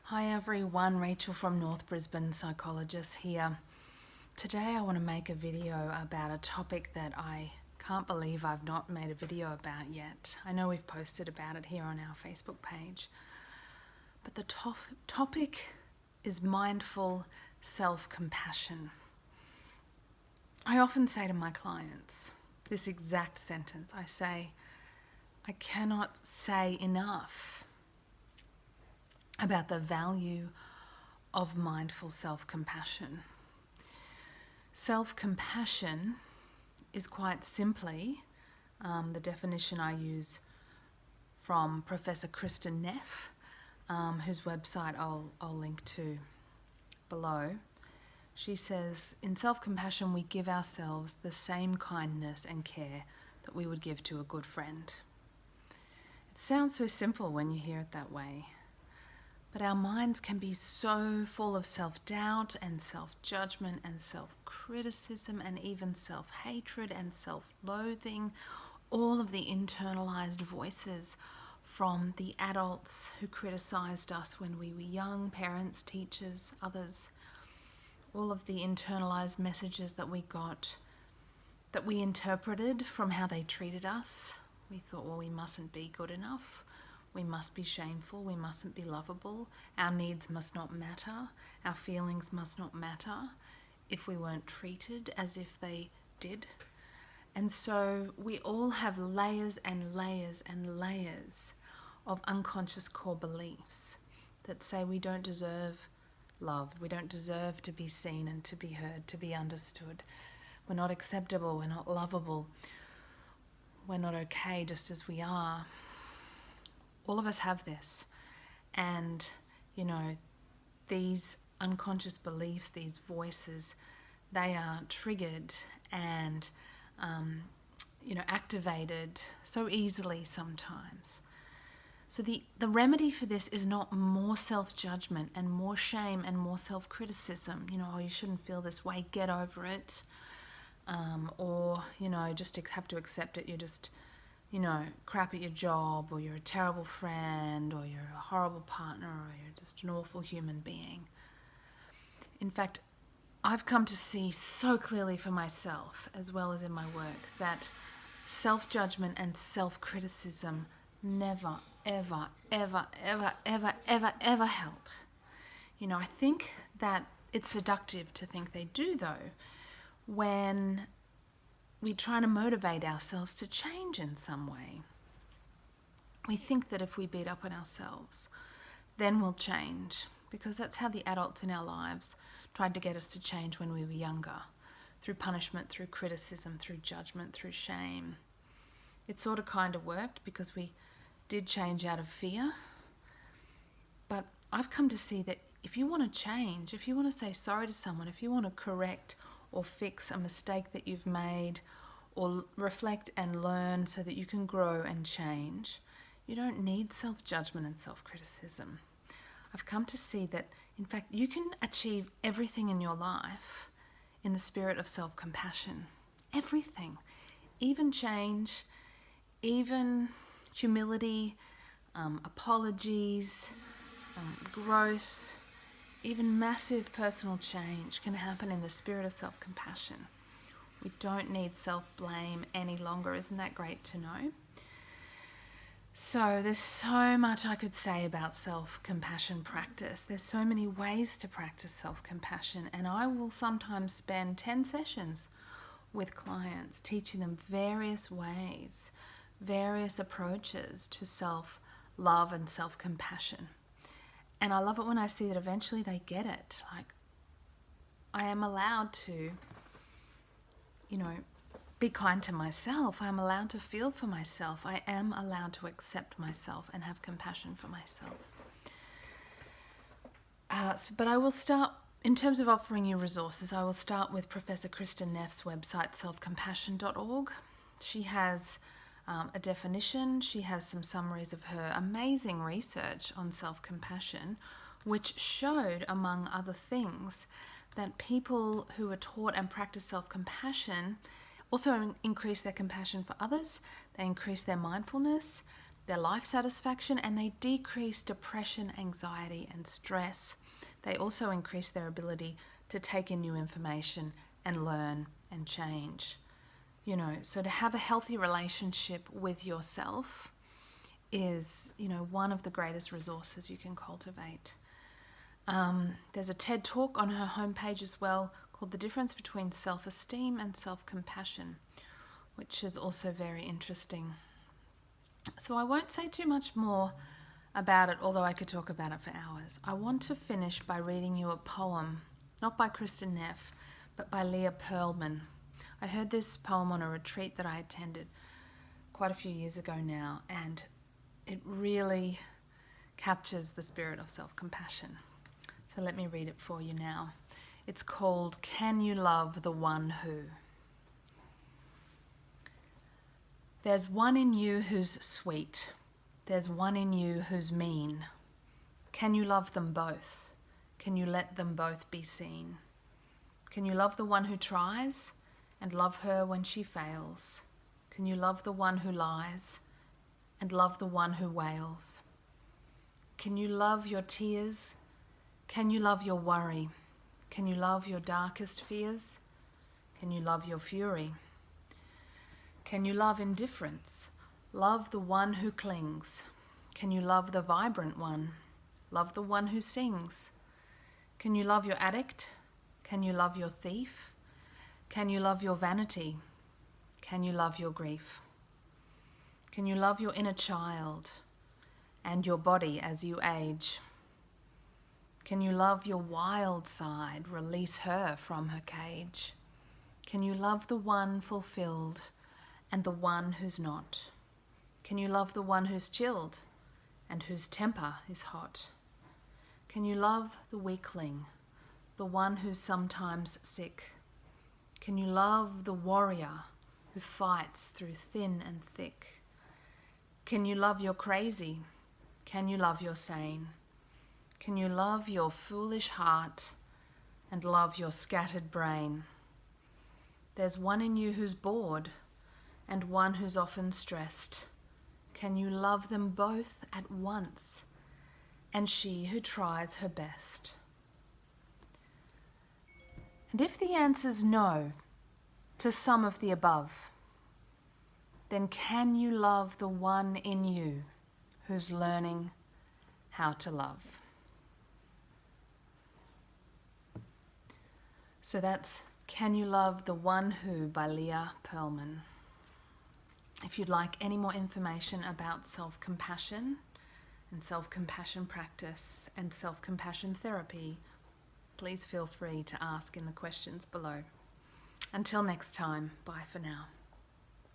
Hi everyone, Rachel from North Brisbane Psychologist here. Today I want to make a video about a topic that I can't believe I've not made a video about yet. I know we've posted about it here on our Facebook page, but the topic is mindful self-compassion. I often say to my clients this exact sentence. I say, I cannot say enough about the value of mindful self-compassion. Self-compassion is quite simply the definition I use from Professor Kristin Neff, whose website I'll link to below. She says, in self-compassion we give ourselves the same kindness and care that we would give to a good friend. It sounds so simple when you hear it that way. But our minds can be so full of self-doubt and self-judgment and self-criticism and even self-hatred and self-loathing, all of the internalized voices from the adults who criticized us when we were young, parents, teachers, others, all of the internalized messages that we got, that we interpreted from how they treated us. We thought, well, we mustn't be good enough. We must be shameful, we mustn't be lovable, our needs must not matter, our feelings must not matter if we weren't treated as if they did. And so we all have layers and layers and layers of unconscious core beliefs that say we don't deserve love, we don't deserve to be seen and to be heard, to be understood. We're not acceptable, we're not lovable, we're not okay just as we are. All of us have this, and these unconscious beliefs, these voices, they are triggered and activated so easily sometimes. So the remedy for this is not more self-judgment and more shame and more self-criticism. Oh, you shouldn't feel this way, get over it, or just have to accept it. You're just crap at your job, or you're a terrible friend, or you're a horrible partner, or you're just an awful human being. In fact, I've come to see so clearly for myself, as well as in my work, that self-judgment and self-criticism never, ever, ever, ever, ever, ever, ever help. I think that it's seductive to think they do, though, when we try to motivate ourselves to change in some way. We think that if we beat up on ourselves, then we'll change, because that's how the adults in our lives tried to get us to change when we were younger, through punishment, through criticism, through judgment, through shame. It sort of kind of worked because we did change out of fear. But I've come to see that if you want to change, if you want to say sorry to someone, if you want to correct or fix a mistake that you've made, or reflect and learn so that you can grow and change, you don't need self-judgment and self-criticism. I've come to see that, in fact, you can achieve everything in your life in the spirit of self-compassion. Everything. Even change, even humility, apologies, growth, even massive personal change can happen in the spirit of self-compassion. We don't need self-blame any longer. Isn't that great to know? So there's so much I could say about self-compassion practice. There's so many ways to practice self-compassion, and I will sometimes spend 10 sessions with clients teaching them various ways, various approaches to self-love and self-compassion. And I love it when I see that eventually they get it. Like, I am allowed to, be kind to myself. I'm allowed to feel for myself. I am allowed to accept myself and have compassion for myself. But I will start, in terms of offering you resources, I will start with Professor Kristin Neff's website, selfcompassion.org. She has a definition. She has some summaries of her amazing research on self-compassion, which showed, among other things, that people who are taught and practice self-compassion also increase their compassion for others, they increase their mindfulness, their life satisfaction, and they decrease depression, anxiety, and stress. They also increase their ability to take in new information and learn and change. So to have a healthy relationship with yourself is, one of the greatest resources you can cultivate. There's a TED Talk on her homepage as well called The Difference Between Self-Esteem and Self-Compassion, which is also very interesting. So I won't say too much more about it, although I could talk about it for hours. I want to finish by reading you a poem, not by Kristin Neff, but by Leah Pearlman. I heard this poem on a retreat that I attended quite a few years ago now, and it really captures the spirit of self-compassion. So let me read it for you now. It's called Can You Love the One Who? There's one in you who's sweet. There's one in you who's mean. Can you love them both? Can you let them both be seen? Can you love the one who tries and love her when she fails? Can you love the one who lies and love the one who wails? Can you love your tears? Can you love your worry? Can you love your darkest fears? Can you love your fury? Can you love indifference? Love the one who clings. Can you love the vibrant one? Love the one who sings. Can you love your addict? Can you love your thief? Can you love your vanity? Can you love your grief? Can you love your inner child and your body as you age? Can you love your wild side? Release her from her cage. Can you love the one fulfilled and the one who's not? Can you love the one who's chilled and whose temper is hot? Can you love the weakling, the one who's sometimes sick? Can you love the warrior who fights through thin and thick? Can you love your crazy? Can you love your sane? Can you love your foolish heart and love your scattered brain? There's one in you who's bored and one who's often stressed. Can you love them both at once? And she who tries her best. And if the answer's no to some of the above, then can you love the one in you who's learning how to love? So that's Can You Love the One Who by Leah Pearlman. If you'd like any more information about self-compassion and self-compassion practice and self-compassion therapy, please feel free to ask in the questions below. Until next time, bye for now.